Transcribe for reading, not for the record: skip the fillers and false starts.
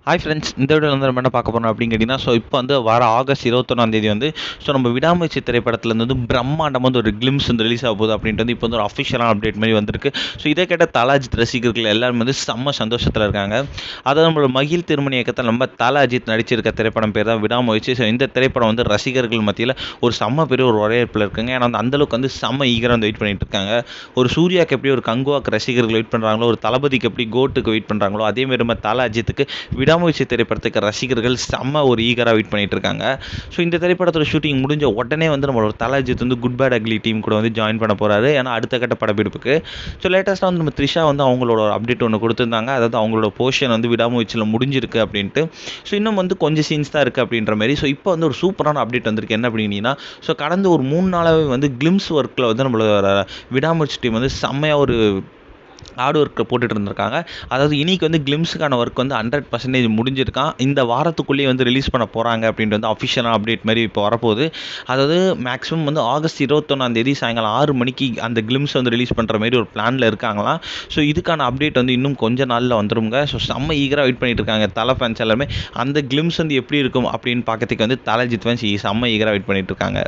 Hi friends, இந்த வீடியோவில் வந்து நம்ம என்ன பார்க்க போகிறோம் அப்படின்னு கேட்டிங்கன்னா, இப்போ வந்து வர ஆகஸ்ட் 21 வந்து நம்ம விடாமுயற்சி திரைப்படத்துலேருந்து வந்து பிரம்மாண்டம் வந்து ஒரு கிளிம்ஸ் வந்து ரிலீஸ் ஆக போகுது அப்படின்ட்டு வந்து இப்போ வந்து ஒரு அஃபிஷியலான அப்டேட் மாதிரி வந்திருக்கு. ஸோ இதை கேட்ட தலாஜித் ரசிகர்கள் எல்லாரும் வந்து செம்ம சந்தோஷத்தில் இருக்காங்க. அதாவது நம்மளோட மகிழ் திருமணி இயக்கத்தில் நம்ம தலாஜித் நடிச்சிருக்க திரைப்படம் பேர் தான் விடாமுயற்சி. ஸோ இந்த திரைப்படம் வந்து ரசிகர்கள் மத்தியில் ஒரு செம்ம பெரிய ஒரு வரவேற்பில் இருக்குங்க. ஏன்னா வந்து அந்தளவுக்கு வந்து செம்ம ஈகராக வந்து வெயிட் பண்ணிட்டு இருக்காங்க. ஒரு சூர்யாவுக்கு எப்படி ஒரு கங்குவாக்கு ரசிகர்கள் வெயிட் பண்ணுறாங்களோ, ஒரு தளபதிக்கு எப்படி கோட்டுக்கு வெயிட் பண்ணுறாங்களோ, அதேமாதிரி நம்ம தலாஜித்துக்கு விடாமுயற்சி திரைப்படத்துக்கு ரசிகர்கள் செம்ம ஒரு ஈகராக வெயிட் பண்ணிட்டு இருக்காங்க. ஸோ இந்த திரைப்படத்தோட ஷூட்டிங் முடிஞ்ச உடனே வந்து நம்மளோட தலாஜித் வந்து குட் பேட் அக்லி டீம் கூட வந்து ஜாயின் பண்ண போகிறாரு. ஏன்னா அடுத்த கட்ட படப்பிடிப்புக்கு. ஸோ லேட்டஸ்ட்டாக வந்து நம்ம த்ரிஷா வந்து அவங்களோட அப்டேட் ஒன்று கொடுத்துருந்தாங்க. அதாவது அவங்களோட போர்ஷன் வந்து விடாமுயற்சியில் முடிஞ்சிருக்கு அப்படின்ட்டு. ஸோ இன்னும் வந்து கொஞ்சம் சீன்ஸ் தான் இருக்குது அப்படின்ற மாதிரி. ஸோ இப்போ வந்து ஒரு சூப்பரான அப்டேட் வந்திருக்கு. என்ன அப்படின்னா, ஸோ கடந்த ஒரு 3 நாளாகவே வந்து கிளிம்ஸ் ஒர்க்கில் வந்து நம்மளோட விடாமுயற்சி டீம் வந்து செம்மையாக ஒரு ஹார்ட் ஒர்க்கை போட்டுட்டு இருந்திருக்காங்க. அதாவது இன்னைக்கு வந்து கிளிம்ஸுக்கான ஒர்க் வந்து 100% முடிஞ்சிருக்கான். இந்த வாரத்துக்குள்ளேயே வந்து ரிலீஸ் பண்ண போகிறாங்க அப்படின்ட்டு வந்து அஃபிஷியலான அப்டேட் மாதிரி இப்போ வரப்போகுது. அதாவது மேக்ஸிமம் வந்து ஆகஸ்ட் 21 சாயங்காலம் 6 மணிக்கு அந்த கிளிம்ஸ் வந்து ரிலீஸ் பண்ணுற மாதிரி ஒரு பிளானில் இருக்காங்களாம். ஸோ இதுக்கான அப்டேட் வந்து இன்னும் கொஞ்ச நாளில் வந்துருங்க. ஸோ செம்ம ஈகராக வெயிட் பண்ணிட்டு இருக்காங்க தலை ஃபேன்ஸ் எல்லாருமே. அந்த கிளிம்ஸ் வந்து எப்படி இருக்கும் அப்படின்னு பார்க்கறதுக்கு வந்து தலஜித் ஃபேன்ஸ் செம்ம ஈகராக வெயிட் பண்ணிட்டு இருக்காங்க.